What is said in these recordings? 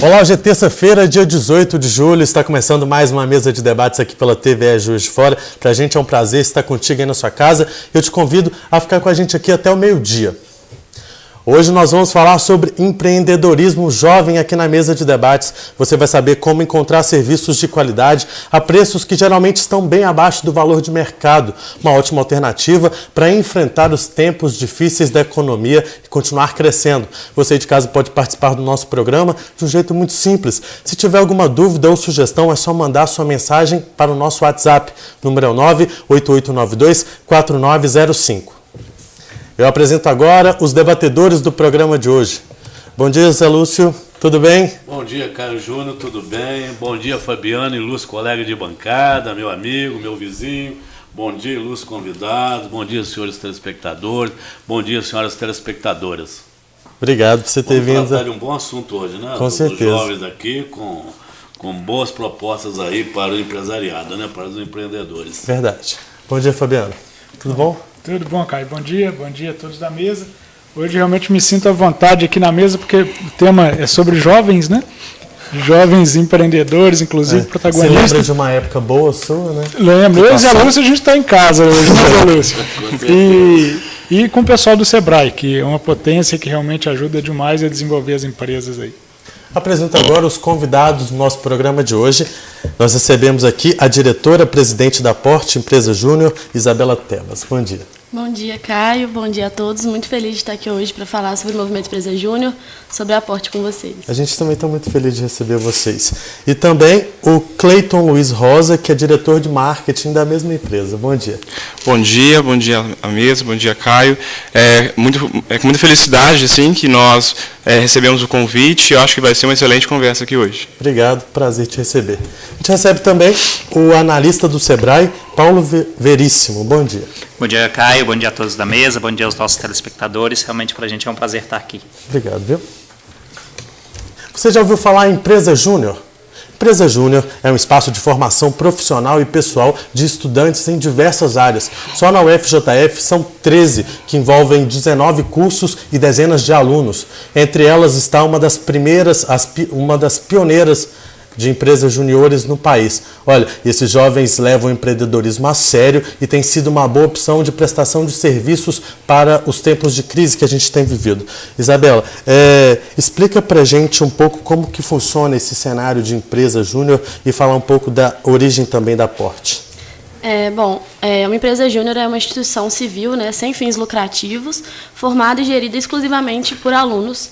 Olá, hoje é terça-feira, dia 18 de julho, está começando mais uma mesa de debates aqui pela TVE Juiz de Fora. Para a gente é um prazer estar contigo aí na sua casa. Eu te convido a ficar com a gente aqui até o meio-dia. Hoje nós vamos falar sobre empreendedorismo jovem aqui na mesa de debates. Você vai saber como encontrar serviços de qualidade a preços que geralmente estão bem abaixo do valor de mercado. Uma ótima alternativa para enfrentar os tempos difíceis da economia e continuar crescendo. Você de casa pode participar do nosso programa de um jeito muito simples. Se tiver alguma dúvida ou sugestão, é só mandar sua mensagem para o nosso WhatsApp. O número é o 98892-4905. Eu apresento agora os debatedores do programa de hoje. Bom dia, Zé Lúcio, tudo bem? Bom dia, Caio Júnior, tudo bem? Bom dia, Fabiano, ilustre colega de bancada, meu amigo, meu vizinho. Bom dia, ilustre convidados. Bom dia, senhores telespectadores. Bom dia, senhoras telespectadoras. Obrigado por você ter vindo. Vamos tratar de um bom assunto hoje, né? Com certeza. Os jovens aqui com boas propostas aí para o empresariado, né? Para os empreendedores. Verdade. Bom dia, Fabiano. Tudo bom? Tudo bom, Caio? Bom dia a todos da mesa. Hoje realmente me sinto à vontade aqui na mesa, porque o tema é sobre jovens, né? Jovens empreendedores, inclusive protagonistas. Você lembra de uma época boa sua, né? Lembro. Eu e Zé Lúcio, a gente está em casa hoje, né, Zé Lúcio? E com o pessoal do Sebrae, que é uma potência que realmente ajuda demais a desenvolver as empresas aí. Apresento agora os convidados do nosso programa de hoje. Nós recebemos aqui a diretora-presidente da Porte Empresa Júnior, Isabela Tebas. Bom dia. Bom dia, Caio. Bom dia a todos. Muito feliz de estar aqui hoje para falar sobre o Movimento Empresa Júnior, sobre a Porte com vocês. A gente também está muito feliz de receber vocês. E também o Cleiton Luiz Rosa, que é diretor de marketing da mesma empresa. Bom dia. Bom dia à mesa, bom dia, Caio. Com muita felicidade assim, que nós recebemos o convite. Eu acho que vai ser uma excelente conversa aqui hoje. Obrigado, prazer te receber. A gente recebe também o analista do Sebrae, Paulo Veríssimo. Bom dia. Bom dia, Caio. Bom dia a todos da mesa. Bom dia aos nossos telespectadores. Realmente, para a gente é um prazer estar aqui. Obrigado, viu? Você já ouviu falar em Empresa Júnior? Empresa Júnior é um espaço de formação profissional e pessoal de estudantes em diversas áreas. Só na UFJF são 13, que envolvem 19 cursos e dezenas de alunos. Entre elas está uma das pioneiras de empresas juniores no país. Olha, esses jovens levam o empreendedorismo a sério e tem sido uma boa opção de prestação de serviços para os tempos de crise que a gente tem vivido. Isabela, explica pra gente um pouco como que funciona esse cenário de empresa júnior e falar um pouco da origem também da Porte. Uma empresa júnior é uma instituição civil, né, sem fins lucrativos, formada e gerida exclusivamente por alunos.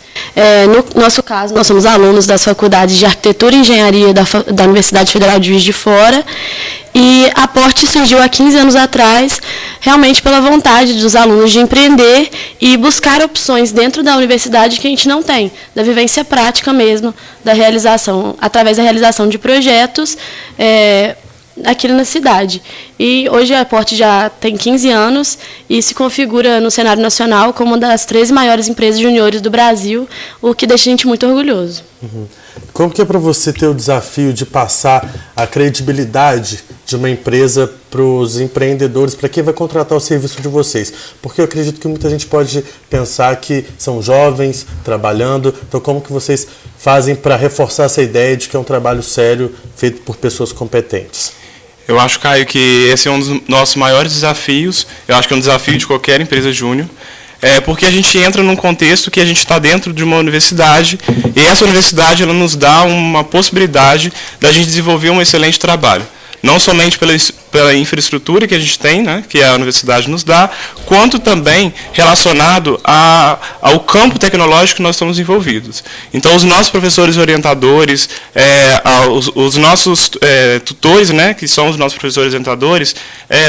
No nosso caso, nós somos alunos das faculdades de Arquitetura e Engenharia da Universidade Federal de Juiz de Fora. E a Porte surgiu há 15 anos atrás, realmente pela vontade dos alunos de empreender e buscar opções dentro da universidade que a gente não tem, da vivência prática mesmo, da realização, através da realização de projetos aqui na cidade. E hoje a Porte já tem 15 anos e se configura no cenário nacional como uma das 13 maiores empresas juniores do Brasil, o que deixa a gente muito orgulhoso. Uhum. Como que é para você ter o desafio de passar a credibilidade de uma empresa para os empreendedores, para quem vai contratar o serviço de vocês? Porque eu acredito que muita gente pode pensar que são jovens trabalhando, então como que vocês fazem para reforçar essa ideia de que é um trabalho sério feito por pessoas competentes? Eu acho, Caio, que esse é um dos nossos maiores desafios. Eu acho que é um desafio de qualquer empresa júnior. Porque a gente entra num contexto que a gente está dentro de uma universidade e essa universidade ela nos dá uma possibilidade da gente desenvolver um excelente trabalho. Não somente pela infraestrutura que a gente tem, né, que a universidade nos dá, quanto também relacionado ao campo tecnológico que nós estamos envolvidos. Então, os nossos professores orientadores, os nossos tutores, né, que são os nossos professores orientadores,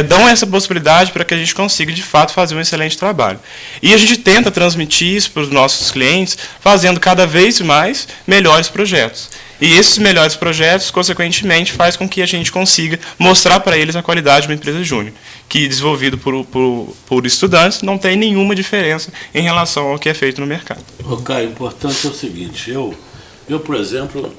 dão essa possibilidade para que a gente consiga, de fato, fazer um excelente trabalho. E a gente tenta transmitir isso para os nossos clientes, fazendo cada vez mais melhores projetos. E esses melhores projetos, consequentemente, faz com que a gente consiga mostrar para eles a qualidade de uma empresa júnior, que, desenvolvido por estudantes, não tem nenhuma diferença em relação ao que é feito no mercado. Caio, o importante é o seguinte, eu, por exemplo,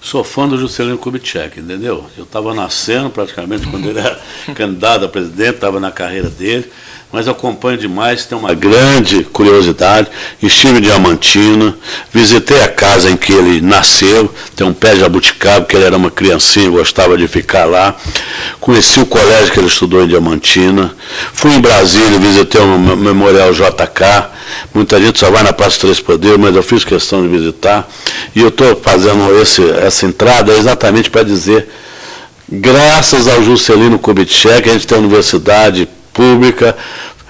Sou fã do Juscelino Kubitschek, entendeu? Eu estava nascendo praticamente quando ele era candidato a presidente, estava na carreira dele, mas acompanho demais, tenho uma grande curiosidade. Estive em Diamantina, visitei a casa em que ele nasceu, tem um pé de jabuticaba, que ele era uma criancinha, gostava de ficar lá. Conheci o colégio que ele estudou em Diamantina. Fui em Brasília, visitei o Memorial JK. Muita gente só vai na Praça Três Poderes, mas eu fiz questão de visitar. E eu estou fazendo essa entrada exatamente para dizer, graças ao Juscelino Kubitschek, a gente tem uma universidade pública,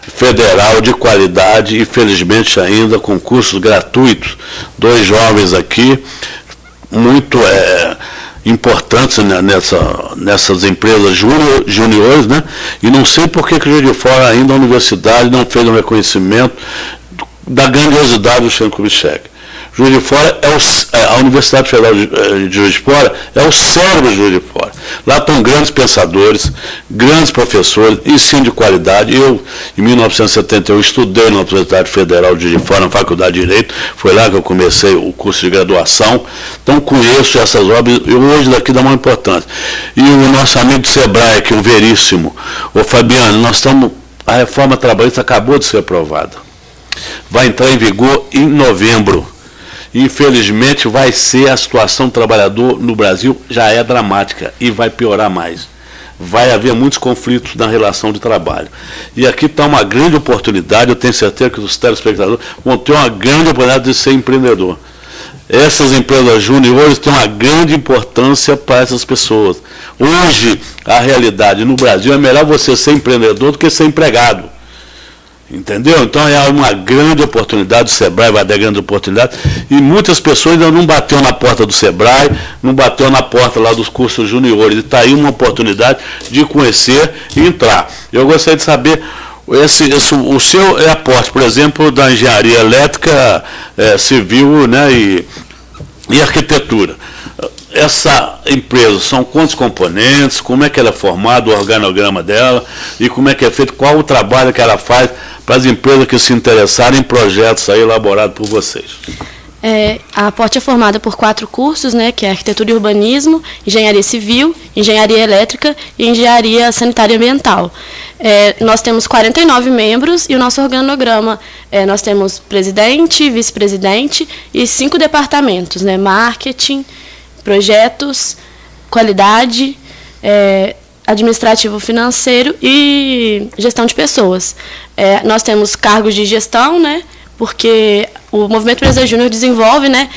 federal, de qualidade e, felizmente, ainda com cursos gratuitos. 2 jovens aqui, muito importantes, né, nessas empresas juniores, né? E não sei por que o Juiz de Fora ainda a universidade não fez um reconhecimento da grandiosidade do Juscelino Kubitschek. Juiz de Fora a Universidade Federal de Juiz de Fora é o cérebro de Juiz de Fora. Lá estão grandes pensadores, grandes professores, ensino de qualidade. Eu, em 1971, estudei na Universidade Federal de Juiz de Fora, na Faculdade de Direito. Foi lá que eu comecei o curso de graduação. Então, conheço essas obras e hoje daqui dá uma importância. E o nosso amigo do Sebrae, que é o Veríssimo, o Fabiano, a reforma trabalhista acabou de ser aprovada. Vai entrar em vigor em novembro. Infelizmente, vai ser a situação do trabalhador no Brasil já é dramática e vai piorar mais. Vai haver muitos conflitos na relação de trabalho. E aqui está uma grande oportunidade, eu tenho certeza que os telespectadores vão ter uma grande oportunidade de ser empreendedor. Essas empresas júniores têm uma grande importância para essas pessoas. Hoje, a realidade no Brasil é melhor você ser empreendedor do que ser empregado. Entendeu? Então é uma grande oportunidade, o Sebrae vai dar grande oportunidade, e muitas pessoas ainda não bateu na porta do Sebrae, não bateu na porta lá dos cursos juniores, e está aí uma oportunidade de conhecer e entrar. Eu gostaria de saber, o seu aporte, por exemplo, da engenharia elétrica, civil, né, e arquitetura. Essa empresa, são quantos componentes, como é que ela é formada, o organograma dela, e como é que é feito, qual o trabalho que ela faz para as empresas que se interessarem em projetos aí elaborados por vocês? A Aporte é formada por 4 cursos, né, que é Arquitetura e Urbanismo, Engenharia Civil, Engenharia Elétrica e Engenharia Sanitária e Ambiental. Nós temos 49 membros e o nosso organograma, nós temos presidente, vice-presidente e 5 departamentos, né, marketing, projetos, qualidade, administrativo financeiro e gestão de pessoas. Nós temos cargos de gestão, né, porque o Movimento Empresa Júnior desenvolve, né,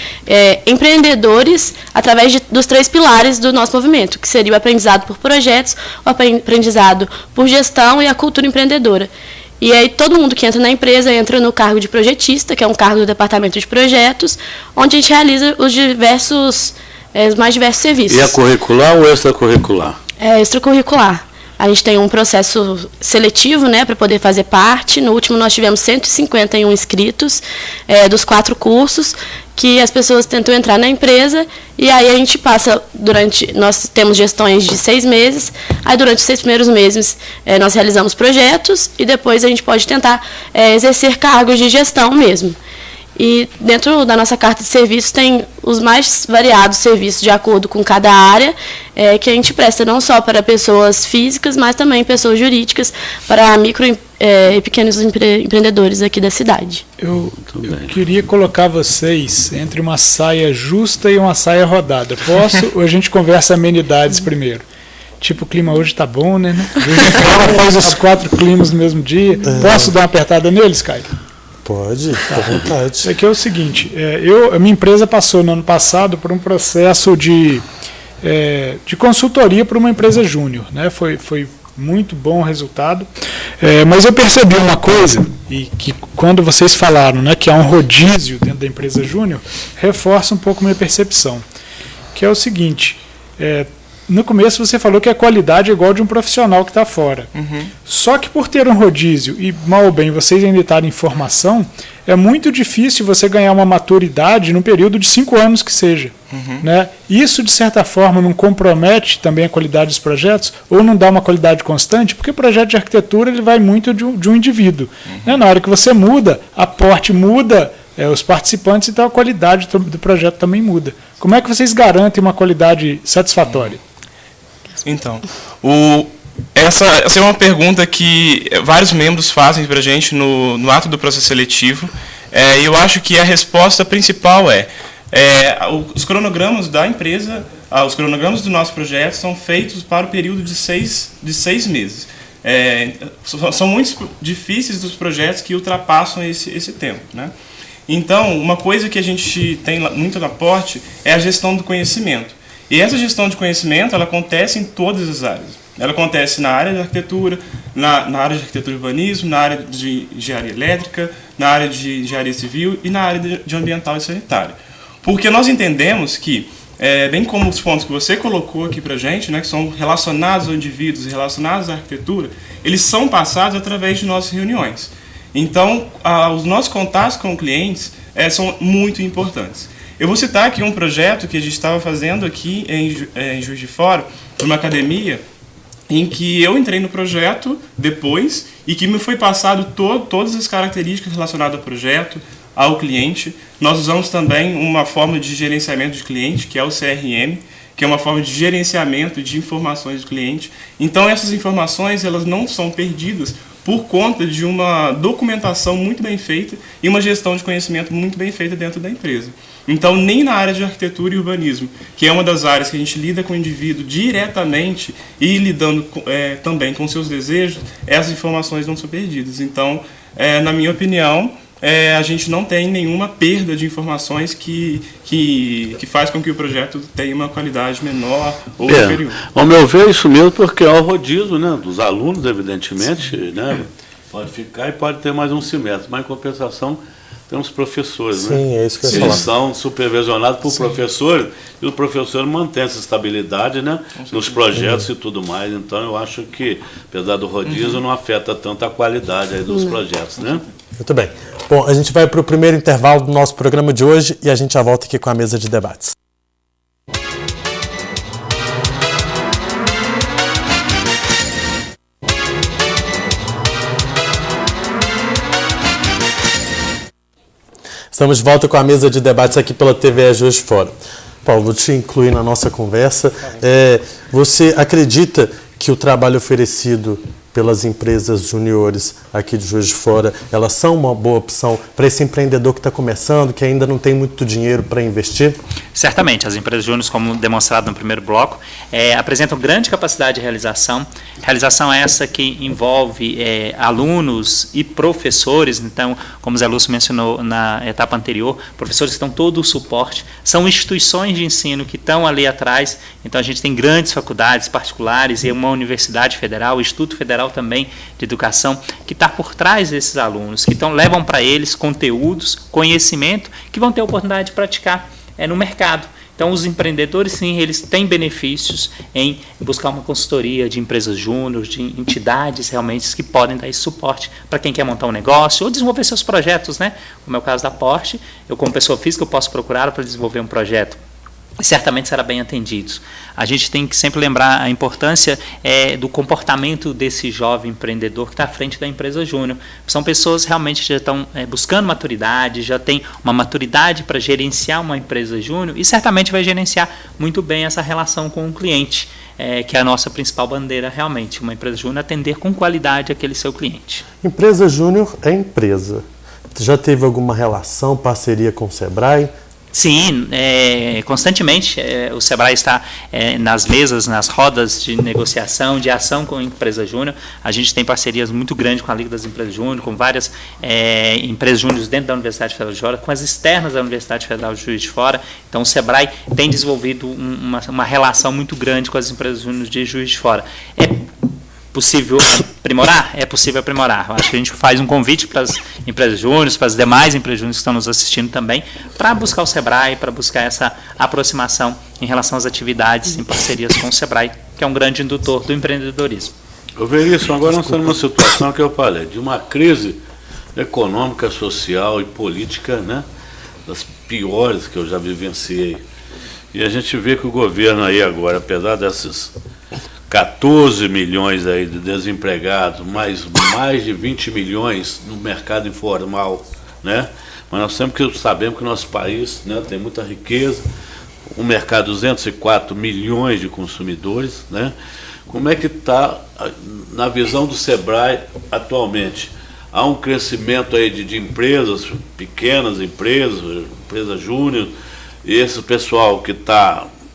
empreendedores através dos 3 pilares do nosso movimento, que seria o aprendizado por projetos, o aprendizado por gestão e a cultura empreendedora. E aí todo mundo que entra na empresa entra no cargo de projetista, que é um cargo do departamento de projetos, onde a gente realiza os mais diversos serviços. E é curricular ou extracurricular? É extracurricular. A gente tem um processo seletivo, né, para poder fazer parte. No último nós tivemos 151 inscritos dos 4 cursos, que as pessoas tentam entrar na empresa, e aí a gente passa nós temos gestões de 6 meses, aí durante os 6 primeiros meses nós realizamos projetos, e depois a gente pode tentar exercer cargos de gestão mesmo. E dentro da nossa carta de serviços tem os mais variados serviços de acordo com cada área, que a gente presta não só para pessoas físicas, mas também pessoas jurídicas, para micro e pequenos empreendedores aqui da cidade. Eu queria colocar vocês entre uma saia justa e uma saia rodada. Posso? Ou a gente conversa amenidades primeiro? Tipo, o clima hoje tá bom, né? Ela faz os 4 climas no mesmo dia. Posso dar uma apertada neles, Caio? Pode, à vontade. É o seguinte, a minha empresa passou no ano passado por um processo de consultoria para uma empresa júnior, né? Foi muito bom o resultado, mas eu percebi uma coisa, e que quando vocês falaram, né, que há um rodízio dentro da empresa júnior, reforça um pouco minha percepção, que é o seguinte, no começo você falou que a qualidade é igual de um profissional que está fora. Uhum. Só que por ter um rodízio e, mal ou bem, vocês ainda estarem em formação, é muito difícil você ganhar uma maturidade num período de 5 anos que seja. Uhum. Né? Isso, de certa forma, não compromete também a qualidade dos projetos ou não dá uma qualidade constante, porque o projeto de arquitetura ele vai muito de um indivíduo. Uhum. Né? Na hora que você muda, aporte muda os participantes, então a qualidade do projeto também muda. Como é que vocês garantem uma qualidade satisfatória? Então, essa é uma pergunta que vários membros fazem para a gente no ato do processo seletivo, e eu acho que a resposta principal os cronogramas da empresa, os cronogramas do nosso projeto são feitos para o período de seis meses. São muito difíceis dos projetos que ultrapassam esse tempo, né? Então, uma coisa que a gente tem muito na Porte é a gestão do conhecimento. E essa gestão de conhecimento, ela acontece em todas as áreas. Ela acontece na área de arquitetura, na área de arquitetura e urbanismo, na área de engenharia elétrica, na área de engenharia civil e na área de ambiental e sanitária. Porque nós entendemos que, bem como os pontos que você colocou aqui para a gente, né, que são relacionados aos indivíduos e relacionados à arquitetura, eles são passados através de nossas reuniões. Então, os nossos contatos com clientes são muito importantes. Eu vou citar aqui um projeto que a gente estava fazendo aqui em Juiz de Fora, numa academia, em que eu entrei no projeto depois e que me foi passado todas as características relacionadas ao projeto, ao cliente. Nós usamos também uma forma de gerenciamento de cliente, que é o CRM, que é uma forma de gerenciamento de informações do cliente. Então, essas informações elas não são perdidas por conta de uma documentação muito bem feita e uma gestão de conhecimento muito bem feita dentro da empresa. Então, nem na área de arquitetura e urbanismo, que é uma das áreas que a gente lida com o indivíduo diretamente e lidando também com seus desejos, essas informações não são perdidas. Então, na minha opinião, a gente não tem nenhuma perda de informações que faz com que o projeto tenha uma qualidade menor ou inferior. Ao meu ver, isso mesmo, porque é o rodízio, né, dos alunos, evidentemente, né, pode ficar e pode ter mais um semestre, mas em compensação temos professores, Sim, né? é isso que eu ia falar. Eles são supervisionados por professores e o professor mantém essa estabilidade, né, nos projetos e tudo mais. Então, eu acho que, apesar do rodízio, não afeta tanto a qualidade aí dos projetos, né? Muito bem. Bom, a gente vai para o primeiro intervalo do nosso programa de hoje e a gente já volta aqui com a mesa de debates. Estamos de volta com a mesa de debates aqui pela TVE Juiz de Fora. Paulo, vou te incluir na nossa conversa. Você acredita que o trabalho oferecido pelas empresas juniores aqui de Juiz de Fora, elas são uma boa opção para esse empreendedor que está começando, que ainda não tem muito dinheiro para investir? Certamente, as empresas júniores, como demonstrado no primeiro bloco, apresentam grande capacidade de realização. Realização essa que envolve alunos e professores. Então, como o Zé Lúcio mencionou na etapa anterior, professores que estão todo o suporte, são instituições de ensino que estão ali atrás. Então, a gente tem grandes faculdades particulares e uma universidade federal, o Instituto Federal também de Educação, que está por trás desses alunos, que levam para eles conteúdos, conhecimento, que vão ter a oportunidade de praticar no mercado. Então, os empreendedores, sim, eles têm benefícios em buscar uma consultoria de empresas júnior, de entidades realmente que podem dar esse suporte para quem quer montar um negócio ou desenvolver seus projetos, né? Como é o caso da Porte, eu como pessoa física eu posso procurar para desenvolver um projeto. Certamente será bem atendido. A gente tem que sempre lembrar a importância do comportamento desse jovem empreendedor que está à frente da empresa júnior. São pessoas realmente que já estão buscando maturidade, já têm uma maturidade para gerenciar uma empresa júnior e certamente vai gerenciar muito bem essa relação com o cliente, que é a nossa principal bandeira realmente. Uma empresa júnior atender com qualidade aquele seu cliente. Empresa júnior é empresa. Já teve alguma relação, parceria com o Sebrae? Sim, constantemente o Sebrae está nas mesas, nas rodas de negociação, de ação com a empresa júnior. A gente tem parcerias muito grandes com a Liga das Empresas Júnior, com várias empresas júnior dentro da Universidade Federal de Juiz de Fora, com as externas da Universidade Federal de Juiz de Fora. Então, o Sebrae tem desenvolvido uma relação muito grande com as empresas júnior de Juiz de Fora. É possível aprimorar? É possível aprimorar. Eu acho que a gente faz um convite para as empresas júniores, para as demais empresas júniores que estão nos assistindo também, para buscar o Sebrae, para buscar essa aproximação em relação às atividades em parcerias com o Sebrae, que é um grande indutor do empreendedorismo. Eu vejo isso, agora nós estamos numa situação que eu falei, de uma crise econômica, social e política, né, das piores que eu já vivenciei. E a gente vê que o governo aí agora, apesar desses 14 milhões aí de desempregados, mais de 20 milhões no mercado informal, né? Mas nós sempre sabemos que o nosso país, né, tem muita riqueza, um mercado de 204 milhões de consumidores, né? Como é que está, na visão do Sebrae atualmente? Há um crescimento aí de empresas, pequenas empresas, empresa júnior, e esse pessoal que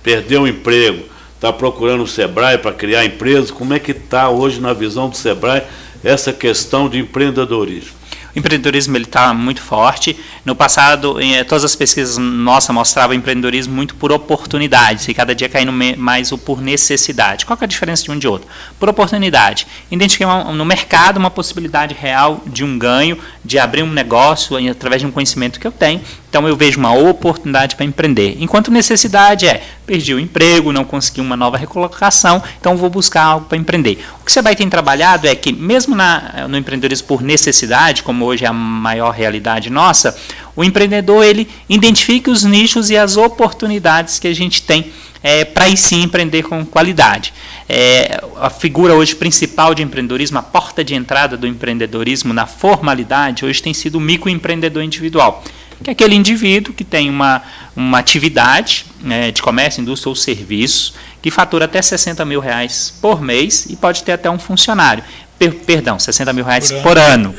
perdeu o emprego, está procurando o Sebrae para criar empresas. Como é que está hoje, na visão do Sebrae, essa questão de empreendedorismo? O empreendedorismo está muito forte. No passado, todas as pesquisas nossas mostravam o empreendedorismo muito por oportunidades, e cada dia caindo mais o por necessidade. Qual que é a diferença de um de outro? Por oportunidade. Identifiquei no mercado uma possibilidade real de um ganho, de abrir um negócio através de um conhecimento que eu tenho. Então, eu vejo uma oportunidade para empreender. Enquanto necessidade perdi o emprego, não consegui uma nova recolocação, então vou buscar algo para empreender. O que você vai ter trabalhado é que, mesmo no empreendedorismo por necessidade, como hoje é a maior realidade nossa, o empreendedor ele identifica os nichos e as oportunidades que a gente tem para aí sim empreender com qualidade. A figura hoje principal de empreendedorismo, a porta de entrada do empreendedorismo na formalidade, hoje tem sido o microempreendedor individual, que é aquele indivíduo que tem uma atividade de comércio, indústria ou serviço, que fatura até R$60 mil por mês e pode ter até um funcionário. Perdão, R$60 mil por ano.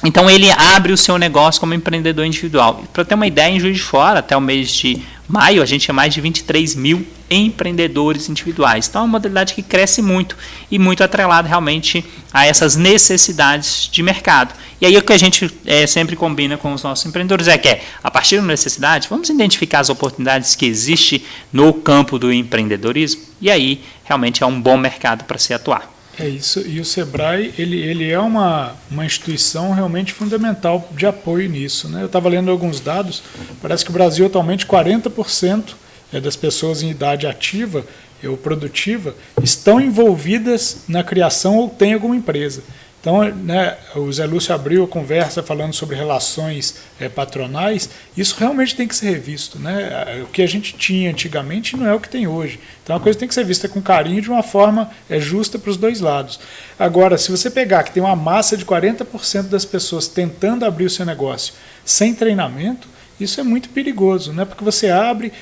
Então, ele abre o seu negócio como empreendedor individual. Para ter uma ideia, em Juiz de Fora, até o mês de maio, a gente tinha mais de 23 mil empreendedores individuais. Então, é uma modalidade que cresce muito e muito atrelada realmente a essas necessidades de mercado. E aí, o que a gente sempre combina com os nossos empreendedores que a partir da necessidade, vamos identificar as oportunidades que existem no campo do empreendedorismo, e aí, realmente, é um bom mercado para se atuar. É isso, e o Sebrae ele é uma instituição realmente fundamental de apoio nisso, né? Eu estava lendo alguns dados, parece que o Brasil atualmente 40% das pessoas em idade ativa ou produtiva estão envolvidas na criação ou têm alguma empresa. Então, né, o Zé Lúcio abriu a conversa falando sobre relações patronais. Isso realmente tem que ser revisto, né? O que a gente tinha antigamente não é o que tem hoje. Então, a coisa tem que ser vista com carinho de uma forma justa para os dois lados. Agora, se você pegar que tem uma massa de 40% das pessoas tentando abrir o seu negócio sem treinamento, isso é muito perigoso, né? Porque você abre,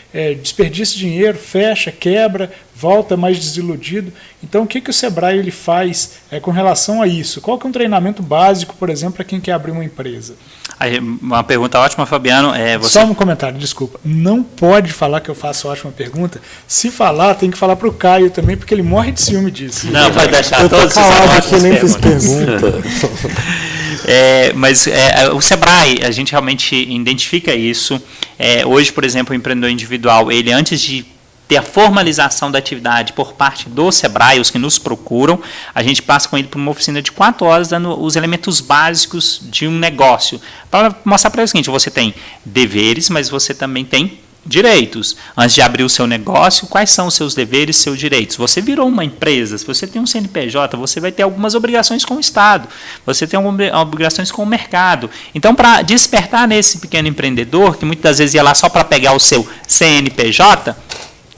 desperdiça dinheiro, fecha, quebra, volta mais desiludido. Então, o que o Sebrae ele faz com relação a isso? Qual que é um treinamento básico, por exemplo, para quem quer abrir uma empresa? Uma pergunta ótima, Fabiano. Só um comentário, desculpa. Não pode falar que eu faço ótima pergunta. Se falar, tem que falar para o Caio também, porque ele morre de ciúme disso. Não, pode deixar. Eu estou calado aqui, nem fiz pergunta. Mas o Sebrae, a gente realmente identifica isso. Hoje, por exemplo, o empreendedor individual, ele antes de ter a formalização da atividade por parte do Sebrae, os que nos procuram, a gente passa com ele por uma oficina de 4 horas, dando os elementos básicos de um negócio, para mostrar para ele o seguinte: você tem deveres, mas você também tem direitos. Antes de abrir o seu negócio, quais são os seus deveres e seus direitos? Você virou uma empresa, se você tem um CNPJ, você vai ter algumas obrigações com o Estado, você tem algumas obrigações com o mercado. Então, para despertar nesse pequeno empreendedor, que muitas das vezes ia lá só para pegar o seu CNPJ,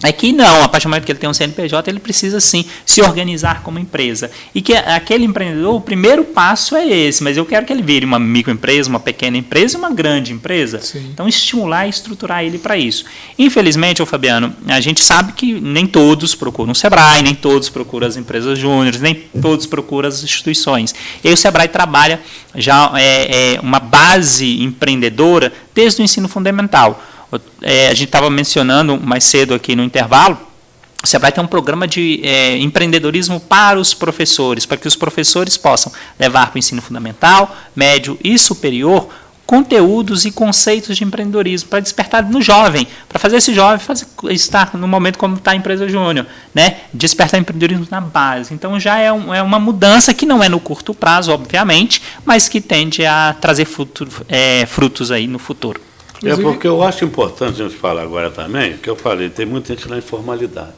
é que não, a partir do momento que ele tem um CNPJ, ele precisa sim se organizar como empresa. E que aquele empreendedor, o primeiro passo é esse, mas eu quero que ele vire uma microempresa, uma pequena empresa e uma grande empresa. Sim. Então, estimular e estruturar ele para isso. Infelizmente, Fabiano, a gente sabe que nem todos procuram o Sebrae, nem todos procuram as empresas júniores, nem todos procuram as instituições. E aí o Sebrae trabalha já uma base empreendedora desde o ensino fundamental. A gente estava mencionando mais cedo aqui no intervalo, o Sebrae tem um programa de empreendedorismo para os professores, para que os professores possam levar para o ensino fundamental, médio e superior conteúdos e conceitos de empreendedorismo para despertar no jovem, para fazer esse jovem estar no momento como está a empresa júnior, né? Despertar empreendedorismo na base. Então já é uma mudança que não é no curto prazo, obviamente, mas que tende a trazer frutos aí no futuro. Porque eu acho importante a gente falar agora também, que eu falei, tem muita gente na informalidade.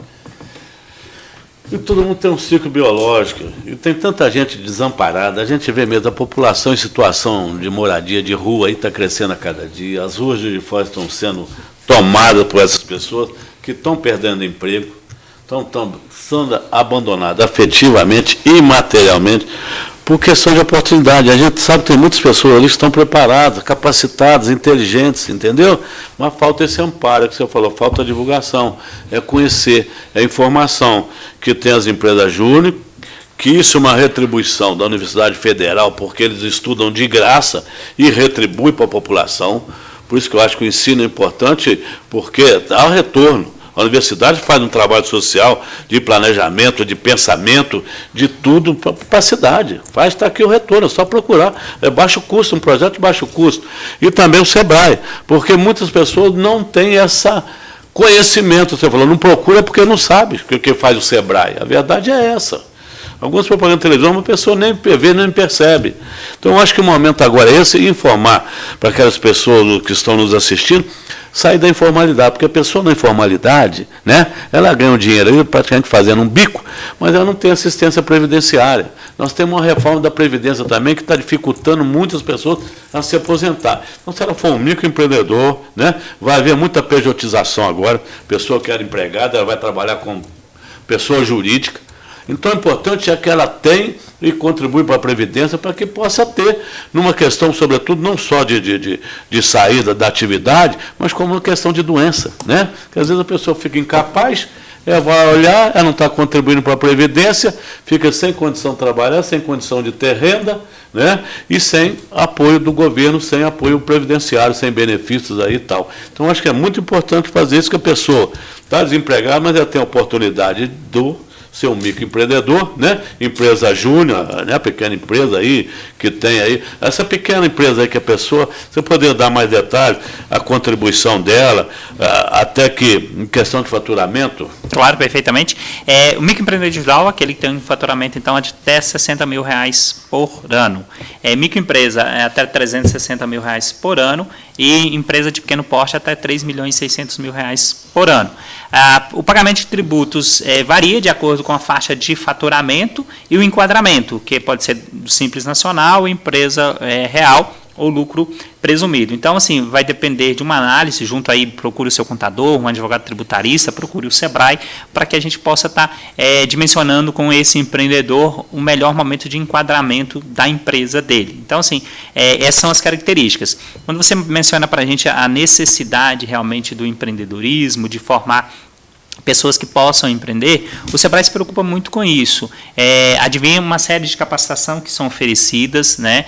E todo mundo tem um ciclo biológico, e tem tanta gente desamparada, a gente vê mesmo a população em situação de moradia de rua, aí está crescendo a cada dia, as ruas de Fora estão sendo tomadas por essas pessoas que estão perdendo emprego, estão sendo abandonadas afetivamente e materialmente por questão de oportunidade. A gente sabe que tem muitas pessoas ali que estão preparadas, capacitadas, inteligentes, entendeu? Mas falta esse amparo que você falou, falta a divulgação, é conhecer, é informação que tem as empresas júnior, que isso é uma retribuição da Universidade Federal, porque eles estudam de graça e retribuem para a população. Por isso que eu acho que o ensino é importante, porque dá retorno. A universidade faz um trabalho social, de planejamento, de pensamento, de tudo para a cidade. Está aqui o retorno, é só procurar. É baixo custo, um projeto de baixo custo. E também o SEBRAE, porque muitas pessoas não têm esse conhecimento. Você falou, não procura porque não sabe o que faz o SEBRAE. A verdade é essa. Algumas propagandas de televisão, uma pessoa nem vê, nem percebe. Então, eu acho que o momento agora é esse, informar para aquelas pessoas que estão nos assistindo, sair da informalidade, porque a pessoa na informalidade, né, ela ganha um dinheiro aí praticamente fazendo um bico, mas ela não tem assistência previdenciária. Nós temos uma reforma da Previdência também que está dificultando muitas pessoas a se aposentar. Então, se ela for um microempreendedor, né, vai haver muita pejotização agora, pessoa que era empregada, ela vai trabalhar com pessoa jurídica. Então, o importante é que ela tenha e contribui para a Previdência para que possa ter, numa questão, sobretudo, não só de saída da atividade, mas como uma questão de doença, né? Porque às vezes a pessoa fica incapaz, ela vai olhar, ela não está contribuindo para a Previdência, fica sem condição de trabalhar, sem condição de ter renda, né? E sem apoio do governo, sem apoio previdenciário, sem benefícios aí e tal. Então, acho que é muito importante fazer isso, que a pessoa está desempregada, mas ela tem a oportunidade do ser um microempreendedor, né? Empresa júnior, né? Pequena empresa aí, que tem aí, essa pequena empresa aí que a pessoa, você poderia dar mais detalhes, a contribuição dela, até que, em questão de faturamento? Claro, perfeitamente. O microempreendedor individual, aquele que tem um faturamento, então, de até R$60 mil por ano. Microempresa é até R$360 mil por ano, e empresa de pequeno porte até R$3.600.000 por ano. O pagamento de tributos varia de acordo com a faixa de faturamento e o enquadramento, que pode ser do Simples Nacional, empresa real ou lucro presumido. Então, assim, vai depender de uma análise, junto aí, procure o seu contador, um advogado tributarista, procure o SEBRAE, para que a gente possa estar dimensionando com esse empreendedor o melhor momento de enquadramento da empresa dele. Então, assim, essas são as características. Quando você menciona para a gente a necessidade realmente do empreendedorismo, de formar pessoas que possam empreender, o SEBRAE se preocupa muito com isso. Adivinha uma série de capacitação que são oferecidas, né,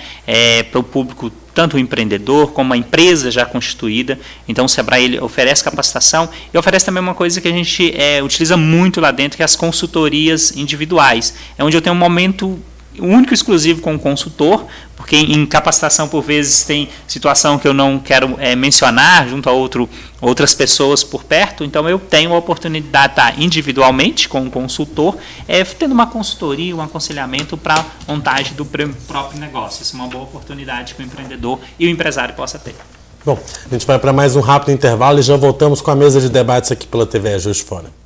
para o público, tanto o empreendedor como a empresa já constituída. Então, o SEBRAE ele oferece capacitação e oferece também uma coisa que a gente utiliza muito lá dentro, que é as consultorias individuais. É onde eu tenho um momento único e exclusivo com o consultor, porque em capacitação, por vezes, tem situação que eu não quero mencionar junto a outras pessoas por perto, então eu tenho a oportunidade de estar individualmente com o consultor, tendo uma consultoria, um aconselhamento para a montagem do próprio negócio. Isso é uma boa oportunidade que o empreendedor e o empresário possa ter. Bom, a gente vai para mais um rápido intervalo e já voltamos com a mesa de debates aqui pela TV Juiz de Fora.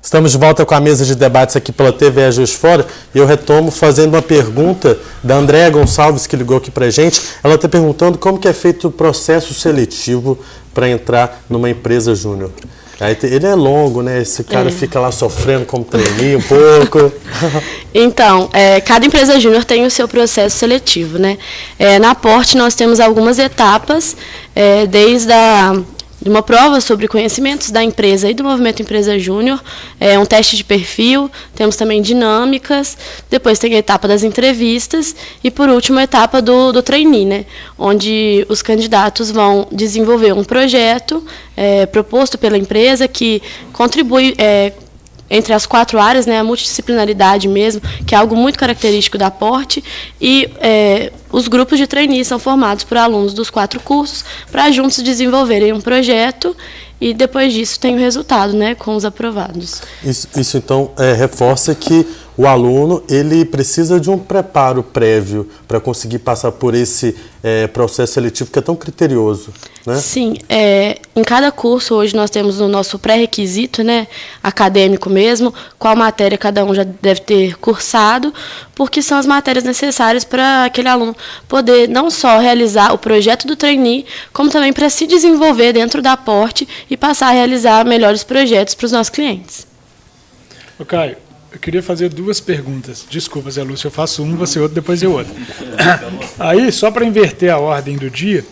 Estamos de volta com a mesa de debates aqui pela TV Juiz de Fora e eu retomo fazendo uma pergunta da Andréa Gonçalves, que ligou aqui para a gente. Ela está perguntando como que é feito o processo seletivo para entrar numa empresa júnior. Ele é longo, né? Esse cara fica lá sofrendo como trainee um pouco. Então, cada empresa júnior tem o seu processo seletivo, né? Na Porte nós temos algumas etapas, desde de uma prova sobre conhecimentos da empresa e do movimento Empresa Júnior, um teste de perfil, temos também dinâmicas, depois tem a etapa das entrevistas e, por último, a etapa do trainee, né, onde os candidatos vão desenvolver um projeto proposto pela empresa que contribui entre as 4 áreas, né, a multidisciplinaridade mesmo, que é algo muito característico da Porte, e os grupos de trainees são formados por alunos dos 4 cursos para juntos desenvolverem um projeto e depois disso tem o resultado, né, com os aprovados. Isso então reforça que o aluno ele precisa de um preparo prévio para conseguir passar por esse processo seletivo que é tão criterioso, né? Sim, em cada curso hoje nós temos o nosso pré-requisito, né, acadêmico mesmo, qual matéria cada um já deve ter cursado, porque são as matérias necessárias para aquele aluno poder não só realizar o projeto do trainee, como também para se desenvolver dentro da Porte e passar a realizar melhores projetos para os nossos clientes. Ô Caio, eu queria fazer 2 perguntas. Desculpa, Zé Lúcio, eu faço uma, você outra, depois eu outra. Aí, só para inverter a ordem do dia,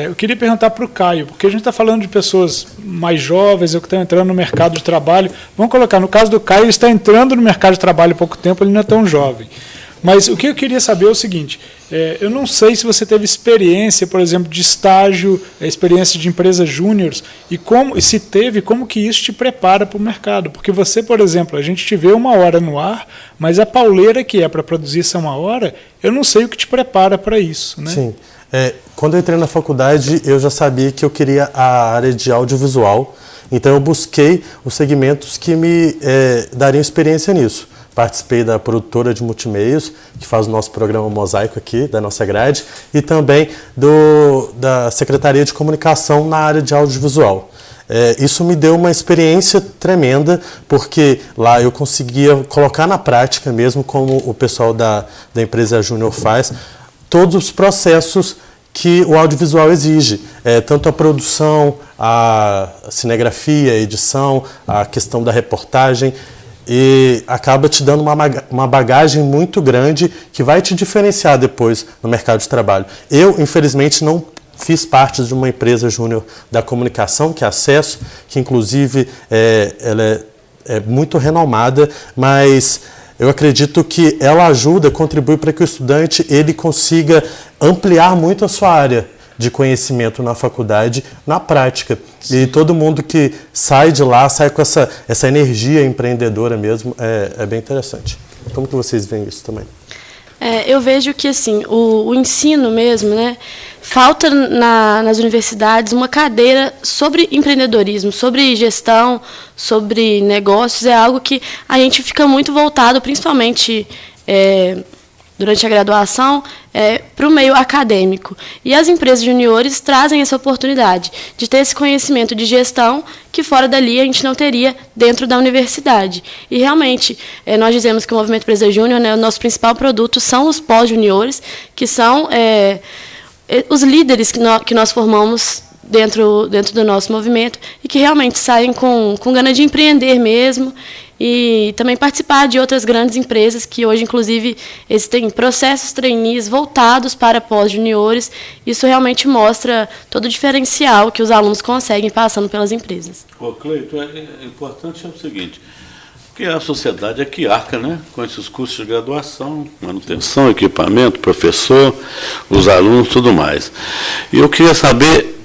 eu queria perguntar para o Caio, porque a gente está falando de pessoas mais jovens, ou que estão entrando no mercado de trabalho. Vamos colocar, no caso do Caio, ele está entrando no mercado de trabalho há pouco tempo, ele não é tão jovem. Mas o que eu queria saber é o seguinte, eu não sei se você teve experiência, por exemplo, de estágio, experiência de empresas júniores, e se teve, como que isso te prepara para o mercado? Porque você, por exemplo, a gente te vê 1 hora no ar, mas a pauleira que é para produzir essa 1 hora, eu não sei o que te prepara para isso, né? Sim. Quando eu entrei na faculdade, eu já sabia que eu queria a área de audiovisual, então eu busquei os segmentos que me dariam experiência nisso. Participei da produtora de multimeios, que faz o nosso programa Mosaico aqui, da nossa grade, e também da Secretaria de Comunicação na área de audiovisual. Isso me deu uma experiência tremenda, porque lá eu conseguia colocar na prática, mesmo como o pessoal da empresa Júnior faz, todos os processos que o audiovisual exige, tanto a produção, a cinegrafia, a edição, a questão da reportagem, e acaba te dando uma bagagem muito grande que vai te diferenciar depois no mercado de trabalho. Eu, infelizmente, não fiz parte de uma empresa júnior da comunicação, que é Acesso, que inclusive ela é muito renomada, mas eu acredito que ela ajuda, contribui para que o estudante ele consiga ampliar muito a sua área de conhecimento na faculdade, na prática. E todo mundo que sai de lá, sai com essa energia empreendedora mesmo, é bem interessante. Como que vocês veem isso também? Eu vejo que assim, o ensino mesmo, né, falta nas universidades uma cadeira sobre empreendedorismo, sobre gestão, sobre negócios. É algo que a gente fica muito voltado, principalmente durante a graduação, para o meio acadêmico. E as empresas juniores trazem essa oportunidade de ter esse conhecimento de gestão que fora dali a gente não teria dentro da universidade. E realmente, nós dizemos que o Movimento Empresa Júnior, né, o nosso principal produto são os pós-juniores, que são os líderes que nós formamos dentro do nosso movimento e que realmente saem com gana de empreender mesmo, e também participar de outras grandes empresas que hoje, inclusive, existem processos trainees voltados para pós-juniores. Isso realmente mostra todo o diferencial que os alunos conseguem passando pelas empresas. Cleito, importante o seguinte, porque a sociedade é que arca, né, com esses cursos de graduação, manutenção, equipamento, professor, os alunos, tudo mais. E eu queria saber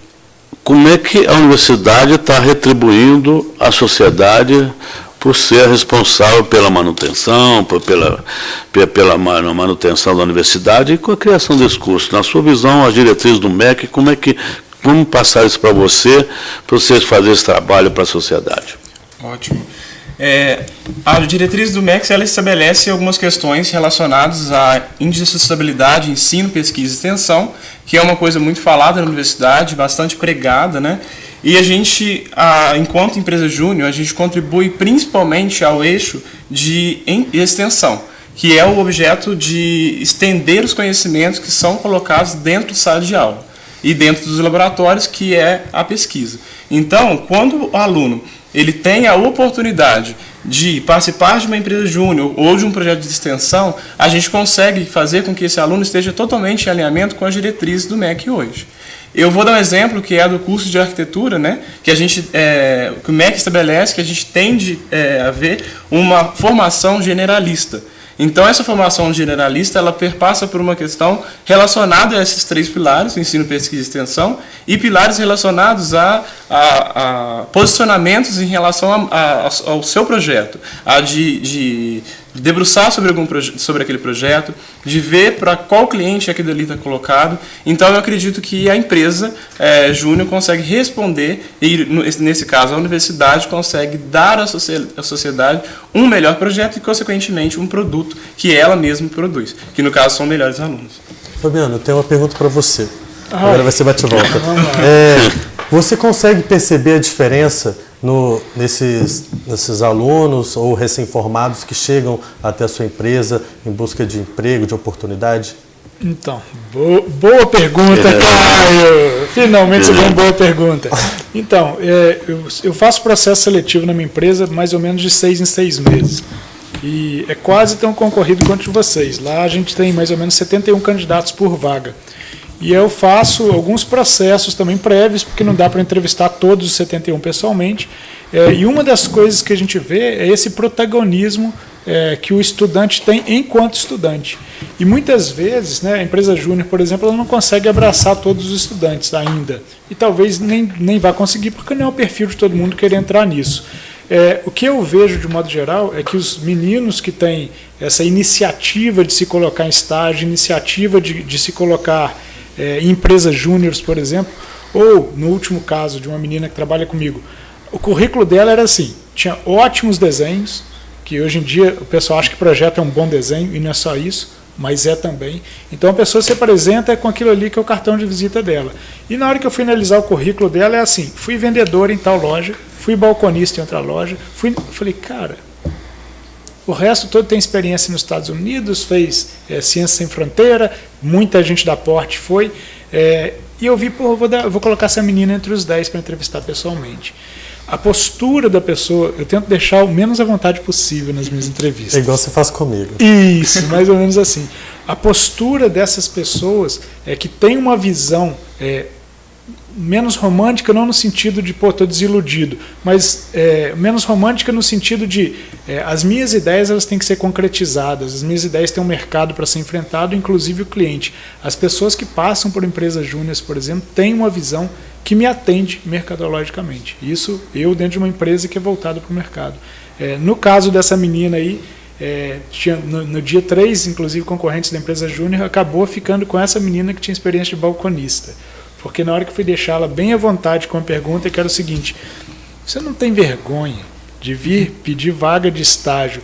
como é que a universidade está retribuindo à sociedade por ser responsável pela manutenção, pela manutenção da universidade e com a criação desse curso. Na sua visão, as diretrizes do MEC, como passar isso para vocês fazerem esse trabalho para a sociedade? Ótimo. A diretriz do MEC ela estabelece algumas questões relacionadas à indissociabilidade, ensino, pesquisa e extensão, que é uma coisa muito falada na universidade, bastante pregada, né? E a gente, enquanto empresa júnior, a gente contribui principalmente ao eixo de extensão, que é o objeto de estender os conhecimentos que são colocados dentro de sala de aula e dentro dos laboratórios, que é a pesquisa. Então, quando o aluno ele tem a oportunidade de participar de uma empresa júnior ou de um projeto de extensão, a gente consegue fazer com que esse aluno esteja totalmente em alinhamento com as diretrizes do MEC hoje. Eu vou dar um exemplo que é do curso de arquitetura, né, que que o MEC estabelece que a gente tende a ver uma formação generalista. Então, essa formação generalista, ela perpassa por uma questão relacionada a esses 3 pilares, ensino, pesquisa e extensão, e pilares relacionados a posicionamentos em relação ao seu projeto, de de debruçar sobre aquele projeto, de ver para qual cliente aquilo ali está colocado. Então, eu acredito que a empresa júnior consegue responder e, nesse caso, a universidade consegue dar à sociedade um melhor projeto e, consequentemente, um produto que ela mesma produz, que, no caso, são melhores alunos. Fabiano, eu tenho uma pergunta para você. Agora vai ser bate-volta. Você consegue perceber a diferença nesses alunos ou recém-formados que chegam até a sua empresa em busca de emprego, de oportunidade? Então, boa pergunta, Caio! Finalmente você deu uma boa pergunta. Então, eu faço processo seletivo na minha empresa mais ou menos de 6 em 6 meses. E é quase tão concorrido quanto de vocês. Lá a gente tem mais ou menos 71 candidatos por vaga. E eu faço alguns processos também prévios, porque não dá para entrevistar todos os 71 pessoalmente. E uma das coisas que a gente vê é esse protagonismo que o estudante tem enquanto estudante. E muitas vezes, né, a empresa júnior, por exemplo, ela não consegue abraçar todos os estudantes ainda. E talvez nem vá conseguir, porque não é o perfil de todo mundo querer entrar nisso. O que eu vejo, de modo geral, é que os meninos que têm essa iniciativa de se colocar em estágio, iniciativa de se colocar em empresas júniores, por exemplo, ou, no último caso, de uma menina que trabalha comigo, o currículo dela era assim, tinha ótimos desenhos, que hoje em dia o pessoal acha que projeto é um bom desenho, e não é só isso, mas é também. Então a pessoa se apresenta com aquilo ali que é o cartão de visita dela. E na hora que eu fui analisar o currículo dela, é assim, fui vendedor em tal loja, fui balconista em outra loja, falei, cara, o resto todo tem experiência nos Estados Unidos, fez Ciência Sem Fronteira, muita gente da Porte foi, e eu vi, vou colocar essa menina entre os 10 para entrevistar pessoalmente. A postura da pessoa, eu tento deixar o menos à vontade possível nas minhas entrevistas. É igual você faz comigo. Isso, mais ou menos assim. A postura dessas pessoas é que tem uma visão menos romântica, não no sentido de, estou desiludido, mas menos romântica no sentido de as minhas ideias elas têm que ser concretizadas, as minhas ideias têm um mercado para ser enfrentado, inclusive o cliente. As pessoas que passam por empresas júniores, por exemplo, têm uma visão que me atende mercadologicamente. Isso eu dentro de uma empresa que é voltada para o mercado. No caso dessa menina aí, no dia 3, inclusive concorrentes da empresa júnior, acabou ficando com essa menina que tinha experiência de balconista. Porque na hora que eu fui deixá-la bem à vontade com a pergunta, que era o seguinte, você não tem vergonha de vir pedir vaga de estágio,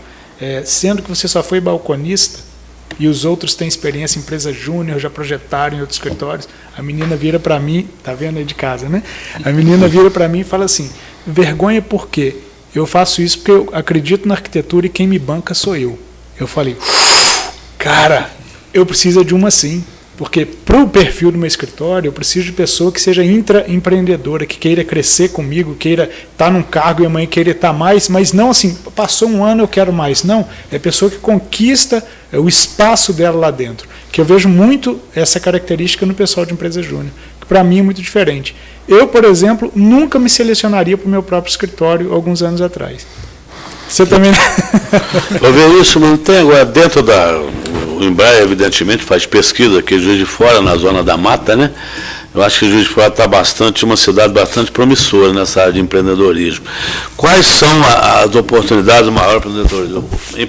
sendo que você só foi balconista e os outros têm experiência em empresa júnior, já projetaram em outros escritórios? A menina vira para mim, tá vendo aí de casa, né? A menina vira para mim e fala assim, vergonha por quê? Eu faço isso porque eu acredito na arquitetura e quem me banca sou eu. Eu falei, cara, eu preciso de uma sim. Porque para o perfil do meu escritório, eu preciso de pessoa que seja intraempreendedora, que queira crescer comigo, queira estar num cargo e amanhã queira estar mais, mas não assim, passou um ano eu quero mais. Não, é pessoa que conquista o espaço dela lá dentro. Que eu vejo muito essa característica no pessoal de empresa júnior, que para mim é muito diferente. Eu, por exemplo, nunca me selecionaria para o meu próprio escritório alguns anos atrás. Você também... Ô, Veríssimo, não tem agora dentro da... O Embraer, evidentemente, faz pesquisa aqui em Juiz de Fora, na zona da mata, né? Eu acho que Juiz de Fora está uma cidade bastante promissora nessa área de empreendedorismo. Quais são as oportunidades maiores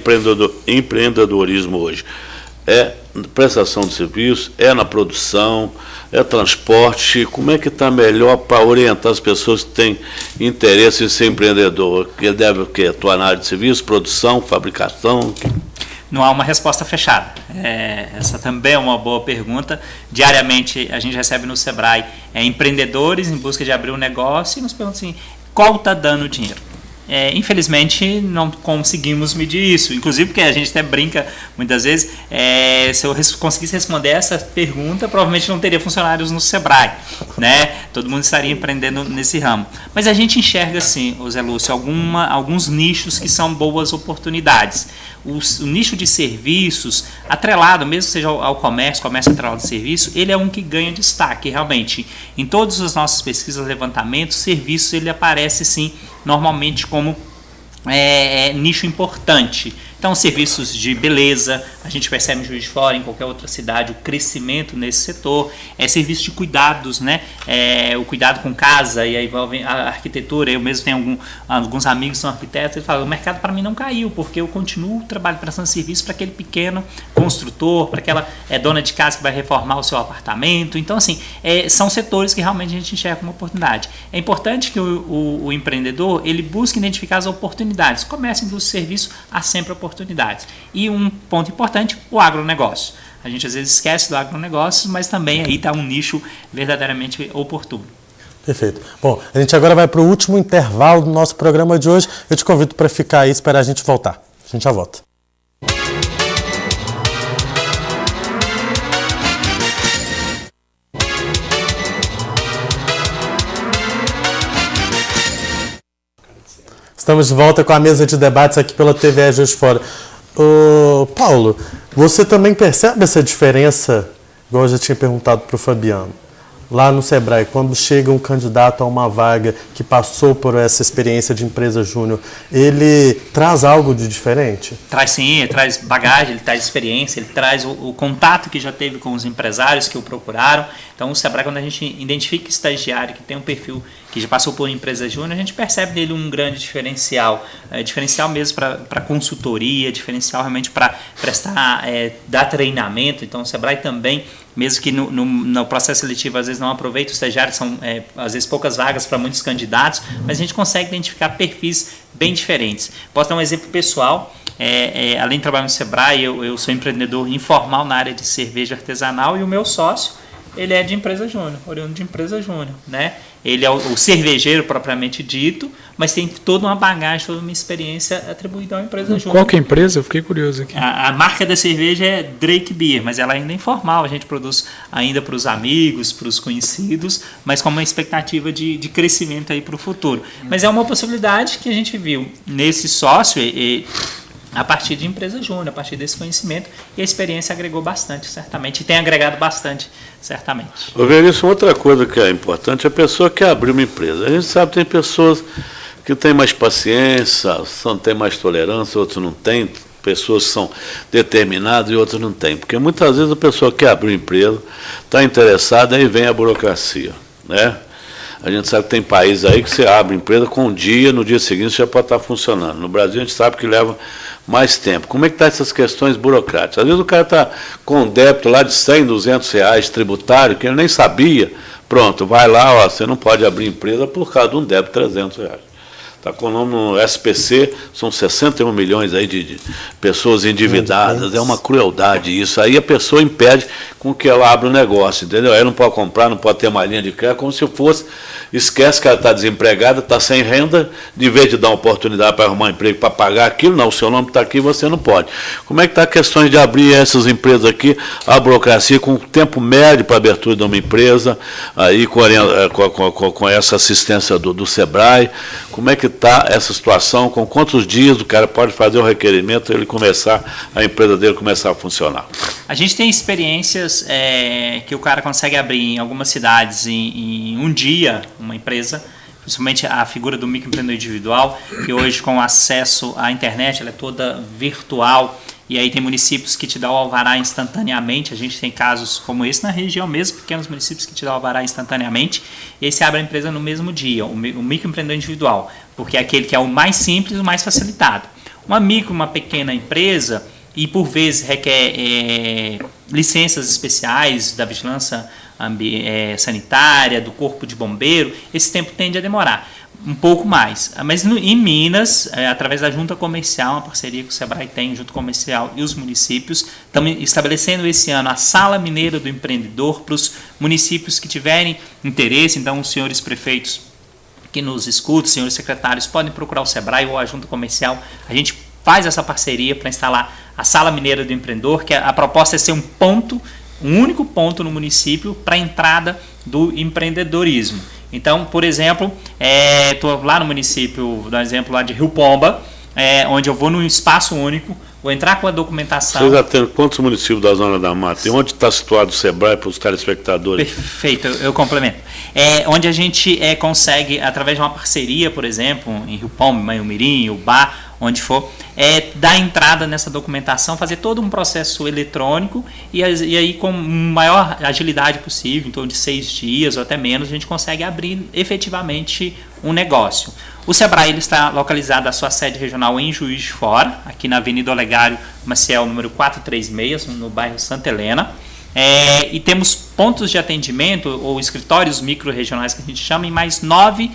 para empreendedorismo hoje? É prestação de serviço, é na produção, é transporte? Como é que está melhor para orientar as pessoas que têm interesse em ser empreendedor? Que deve atuar na área de serviço, produção, fabricação? Não há uma resposta fechada. Essa também é uma boa pergunta. Diariamente a gente recebe no Sebrae empreendedores em busca de abrir um negócio e nos perguntam assim, qual está dando dinheiro? Infelizmente não conseguimos medir isso, inclusive porque a gente até brinca muitas vezes, se eu conseguisse responder essa pergunta, provavelmente não teria funcionários no Sebrae, né? Todo mundo estaria empreendendo nesse ramo. Mas a gente enxerga assim, Zé Lúcio, alguns nichos que são boas oportunidades. O nicho de serviços, atrelado, mesmo que seja ao comércio atrelado de serviço, ele é um que ganha destaque, realmente. Em todas as nossas pesquisas, levantamentos, serviços, ele aparece sim, normalmente como nicho importante. Então, serviços de beleza, a gente percebe em Juiz de Fora, em qualquer outra cidade, o crescimento nesse setor. Serviço de cuidados, né? O cuidado com casa, e aí envolve a arquitetura. Eu mesmo tenho alguns amigos que são arquitetos, eles falam, o mercado para mim não caiu, porque eu continuo trabalhando, prestando serviço para aquele pequeno construtor, para aquela dona de casa que vai reformar o seu apartamento. Então, assim, são setores que realmente a gente enxerga como oportunidade. É importante que o empreendedor, ele busque identificar as oportunidades. Comércio, indústria e serviço, há sempre oportunidades. E um ponto importante, o agronegócio. A gente às vezes esquece do agronegócio, mas também aí está um nicho verdadeiramente oportuno. Perfeito. Bom, a gente agora vai para o último intervalo do nosso programa de hoje. Eu te convido para ficar aí e esperar a gente voltar. A gente já volta. Estamos de volta com a mesa de debates aqui pela TVE Juiz de Fora. Paulo, você também percebe essa diferença, igual eu já tinha perguntado para o Fabiano, lá no Sebrae, quando chega um candidato a uma vaga que passou por essa experiência de empresa júnior, ele traz algo de diferente? Traz sim, ele traz bagagem, ele traz experiência, ele traz o contato que já teve com os empresários que o procuraram. Então, o Sebrae, quando a gente identifica estagiário que tem um perfil que já passou por empresa júnior, a gente percebe nele um grande diferencial. Diferencial mesmo para consultoria, diferencial realmente para prestar, dar treinamento. Então, o Sebrae também, mesmo que no processo seletivo às vezes não aproveita o estagiário, são às vezes poucas vagas para muitos candidatos, mas a gente consegue identificar perfis bem diferentes. Posso dar um exemplo pessoal. Além de trabalhar no Sebrae, eu sou empreendedor informal na área de cerveja artesanal, e o meu sócio, ele é de empresa júnior, oriundo de empresa júnior, né? Ele é o cervejeiro propriamente dito, mas tem toda uma bagagem, toda uma experiência atribuída à empresa júnior. Qual que é a empresa? Eu fiquei curioso aqui. A marca da cerveja é Drake Beer, mas ela ainda é informal, a gente produz ainda para os amigos, para os conhecidos, mas com uma expectativa de crescimento aí para o futuro. Mas é uma possibilidade que a gente viu nesse sócio, a partir de empresa júnior, a partir desse conhecimento, e a experiência agregou bastante, certamente, e tem agregado bastante, certamente. Veríssimo, outra coisa que é importante, a pessoa quer abrir uma empresa. A gente sabe que tem pessoas que têm mais paciência, têm mais tolerância, outros não têm, pessoas que são determinadas e outras não têm. Porque muitas vezes a pessoa quer abrir uma empresa, está interessada, aí vem a burocracia, né? A gente sabe que tem países aí que você abre empresa com um dia, no dia seguinte já pode estar funcionando. No Brasil a gente sabe que leva mais tempo. Como é que estão essas questões burocráticas? Às vezes o cara está com um débito lá de 100, 200 reais tributário, que ele nem sabia. Pronto, vai lá, você não pode abrir empresa por causa de um débito de 300 reais. Está com o nome no SPC, são 61 milhões aí de pessoas endividadas, é uma crueldade isso. Aí a pessoa impede com que ela abra o negócio, entendeu? Aí não pode comprar, não pode ter uma linha de crédito, como se fosse, esquece que ela está desempregada, está sem renda, de vez de dar uma oportunidade para arrumar um emprego, para pagar aquilo, não, o seu nome está aqui, você não pode. Como é que está a questão de abrir essas empresas aqui, a burocracia, com tempo médio para abertura de uma empresa, aí com essa assistência do Sebrae, como é que está essa situação, com quantos dias o cara pode fazer o requerimento, a empresa dele começar a funcionar? A gente tem experiências que o cara consegue abrir em algumas cidades em um dia, uma empresa, principalmente a figura do microempreendedor individual, que hoje com acesso à internet, ela é toda virtual, e aí tem municípios que te dão o alvará instantaneamente. A gente tem casos como esse na região mesmo, pequenos municípios que te dão o alvará instantaneamente, e aí você abre a empresa no mesmo dia, o microempreendedor individual, porque é aquele que é o mais simples, o mais facilitado. Uma pequena empresa, e por vezes requer licenças especiais da vigilância sanitária, do corpo de bombeiro, esse tempo tende a demorar um pouco mais. Mas em Minas, através da Junta Comercial, uma parceria que o Sebrae tem, Junta Comercial e os municípios, estamos estabelecendo esse ano a Sala Mineira do Empreendedor para os municípios que tiverem interesse. Então, os senhores prefeitos que nos escutam, senhores secretários, podem procurar o Sebrae ou a Junta Comercial. A gente faz essa parceria para instalar a Sala Mineira do Empreendedor, que a proposta é ser um único ponto no município para a entrada do empreendedorismo. Então, por exemplo, estou lá no município, dá um exemplo lá de Rio Pomba, onde eu vou num espaço único, vou entrar com a documentação. Vocês atendem quantos municípios da Zona da Mata? E onde está situado o Sebrae para os telespectadores? Perfeito, eu complemento. Onde a gente consegue, através de uma parceria, por exemplo, em Rio Pomba, Manhumirim, Ubá, onde for, dar entrada nessa documentação, fazer todo um processo eletrônico e aí com maior agilidade possível, em torno de 6 dias ou até menos, a gente consegue abrir efetivamente um negócio. O Sebrae ele está localizado, a sua sede regional em Juiz de Fora, aqui na Avenida Olegário Maciel, número 436, no bairro Santa Helena. E temos pontos de atendimento, ou escritórios micro-regionais que a gente chama, em mais 9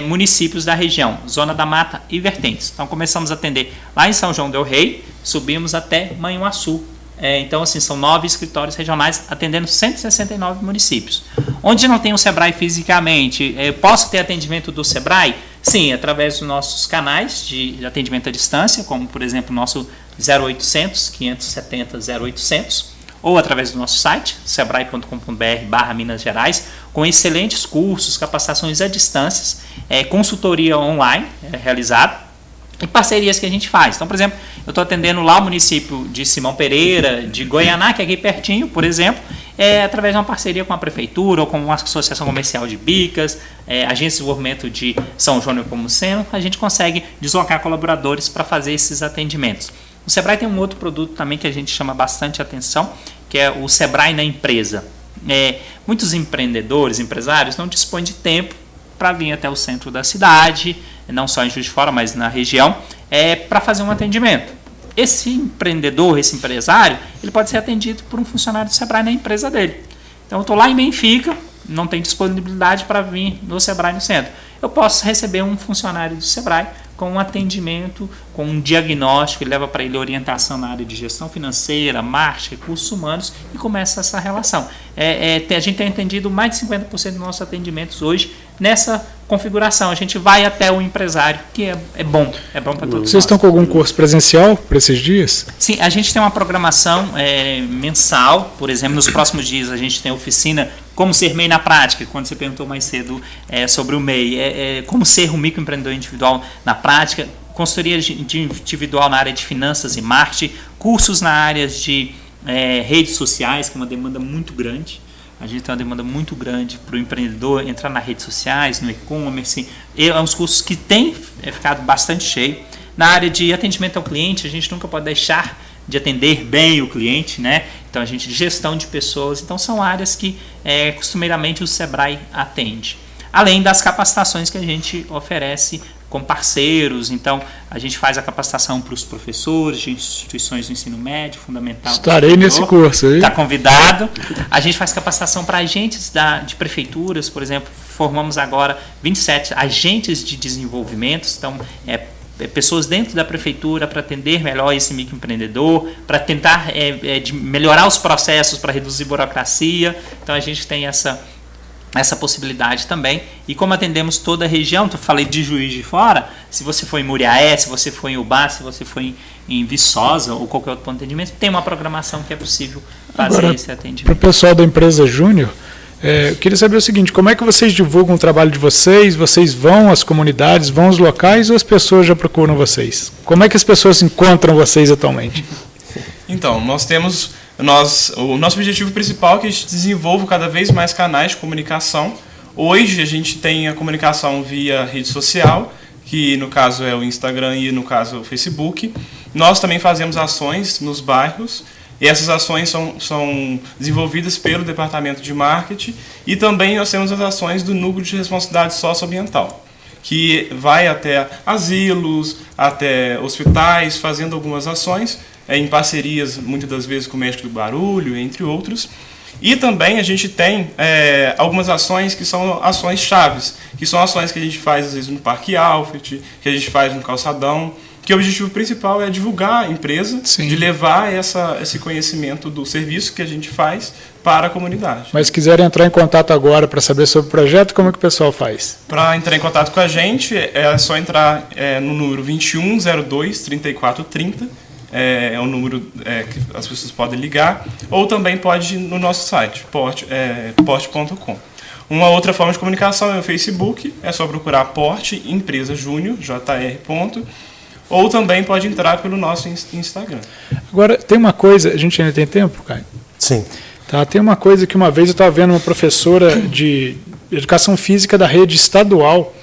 municípios da região, Zona da Mata e Vertentes. Então começamos a atender lá em São João del Rei, subimos até Manhuaçu. Então, assim, são 9 escritórios regionais atendendo 169 municípios. Onde não tem o Sebrae fisicamente, posso ter atendimento do Sebrae? Sim, através dos nossos canais de atendimento à distância, como, por exemplo, o nosso 0800 570 0800, ou através do nosso site, sebrae.com.br/Minas Gerais, com excelentes cursos, capacitações à distância, consultoria online realizada, e parcerias que a gente faz. Então, por exemplo, eu estou atendendo lá o município de Simão Pereira, de Goianá, que é aqui pertinho, por exemplo, através de uma parceria com a prefeitura ou com uma associação comercial de Bicas, agência de desenvolvimento de São João Nepomuceno, a gente consegue deslocar colaboradores para fazer esses atendimentos. O Sebrae tem um outro produto também que a gente chama bastante atenção, que é o Sebrae na empresa. Muitos empreendedores, empresários, não dispõem de tempo para vir até o centro da cidade, não só em Juiz de Fora, mas na região, para fazer um atendimento. Esse empreendedor, esse empresário, ele pode ser atendido por um funcionário do Sebrae na empresa dele. Então, eu estou lá em Benfica, não tem disponibilidade para vir no Sebrae no centro. Eu posso receber um funcionário do Sebrae com um atendimento, com um diagnóstico, ele leva para ele orientação na área de gestão financeira, marketing, recursos humanos, e começa essa relação. A gente tem atendido mais de 50% dos nossos atendimentos hoje nessa configuração. A gente vai até o empresário, que é bom para todos. Vocês estão com algum curso presencial para esses dias? Sim, a gente tem uma programação mensal. Por exemplo, nos próximos dias a gente tem oficina Como Ser MEI na Prática, quando você perguntou mais cedo sobre o MEI. Como ser um microempreendedor individual na prática, consultoria individual na área de finanças e marketing, cursos na área de redes sociais, que é uma demanda muito grande. A gente tem uma demanda muito grande para o empreendedor entrar nas redes sociais, no e-commerce. É uns cursos que têm ficado bastante cheio. Na área de atendimento ao cliente, a gente nunca pode deixar de atender bem o cliente, né? Então, a gente de gestão de pessoas. Então, são áreas que costumeiramente o Sebrae atende. Além das capacitações que a gente oferece com parceiros. Então, a gente faz a capacitação para os professores de instituições do ensino médio, fundamental. Estarei nesse curso aí. Está convidado. A gente faz capacitação para agentes de prefeituras, por exemplo. Formamos agora 27 agentes de desenvolvimento. Então, pessoas dentro da prefeitura para atender melhor esse microempreendedor, para tentar melhorar os processos, para reduzir burocracia. Então, a gente tem essa possibilidade também. E como atendemos toda a região, eu falei de Juiz de Fora, se você for em Muriaé, se você for em Ubá, se você for em Viçosa ou qualquer outro ponto de atendimento, tem uma programação que é possível fazer agora, esse atendimento. Para o pessoal da empresa Júnior, eu queria saber o seguinte, como é que vocês divulgam o trabalho de vocês? Vocês vão às comunidades, vão aos locais ou as pessoas já procuram vocês? Como é que as pessoas encontram vocês atualmente? Então, o nosso objetivo principal é que a gente desenvolva cada vez mais canais de comunicação. Hoje a gente tem a comunicação via rede social, que no caso é o Instagram e no caso é o Facebook. Nós também fazemos ações nos bairros, e essas ações são desenvolvidas pelo departamento de marketing, e também nós temos as ações do Núcleo de Responsabilidade Socioambiental, que vai até asilos, até hospitais, fazendo algumas ações, em parcerias, muitas das vezes, com o Médico do Barulho, entre outros. E também a gente tem algumas ações que são ações chaves, que são ações que a gente faz, às vezes, no Parque Alfred, que a gente faz no Calçadão, que o objetivo principal é divulgar a empresa, de levar esse conhecimento do serviço que a gente faz para a comunidade. Mas se quiserem entrar em contato agora para saber sobre o projeto, como é que o pessoal faz? Para entrar em contato com a gente, é só entrar no número 2102-3430, é um número que as pessoas podem ligar, ou também pode ir no nosso site, porte.com. Uma outra forma de comunicação é o Facebook, é só procurar Porte Empresa Júnior, JR. Ou também pode entrar pelo nosso Instagram. Agora, tem uma coisa, a gente ainda tem tempo, Caio? Sim. Tá, tem uma coisa que uma vez eu estava vendo uma professora de educação física da rede estadual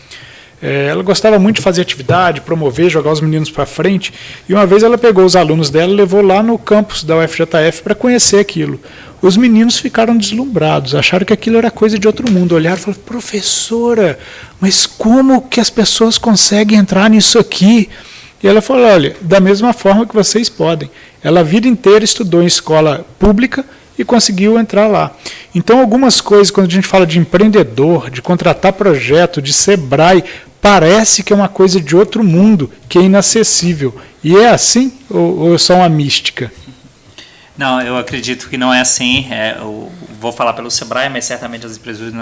Ela gostava muito de fazer atividade, promover, jogar os meninos para frente. E uma vez ela pegou os alunos dela e levou lá no campus da UFJF para conhecer aquilo. Os meninos ficaram deslumbrados, acharam que aquilo era coisa de outro mundo. Olharam e falaram: professora, mas como que as pessoas conseguem entrar nisso aqui? E ela falou: olha, da mesma forma que vocês podem. Ela a vida inteira estudou em escola pública e conseguiu entrar lá. Então, algumas coisas, quando a gente fala de empreendedor, de contratar projeto, de Sebrae, parece que é uma coisa de outro mundo, que é inacessível. E é assim ou é só uma mística? Não, eu acredito que não é assim. Eu vou falar pelo Sebrae, mas certamente as empresas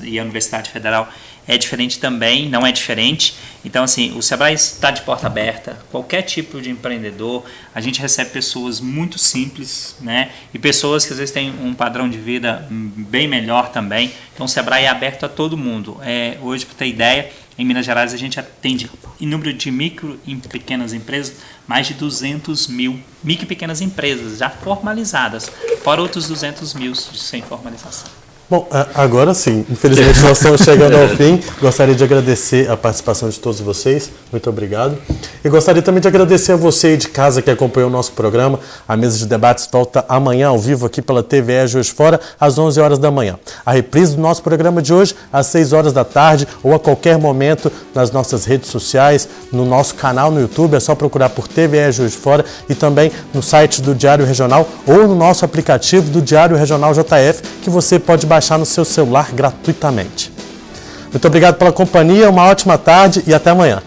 e a Universidade Federal é diferente também, não é diferente. Então, assim, o Sebrae está de porta aberta. Qualquer tipo de empreendedor, a gente recebe pessoas muito simples, né? E pessoas que às vezes têm um padrão de vida bem melhor também. Então, o Sebrae é aberto a todo mundo. Hoje, para ter ideia, em Minas Gerais a gente atende, em número de micro e pequenas empresas, mais de 200 mil micro e pequenas empresas já formalizadas, fora outros 200 mil sem formalização. Bom, agora sim, infelizmente nós estamos chegando ao fim. Gostaria de agradecer a participação de todos vocês, muito obrigado. E gostaria também de agradecer a você aí de casa que acompanhou o nosso programa. A mesa de debates volta amanhã ao vivo aqui pela TVE Juiz de Fora, às 11 horas da manhã. A reprise do nosso programa de hoje, às 6 horas da tarde ou a qualquer momento nas nossas redes sociais, no nosso canal no YouTube, é só procurar por TVE Juiz de Fora e também no site do Diário Regional ou no nosso aplicativo do Diário Regional JF, que você pode baixar no seu celular gratuitamente. Muito obrigado pela companhia, uma ótima tarde e até amanhã.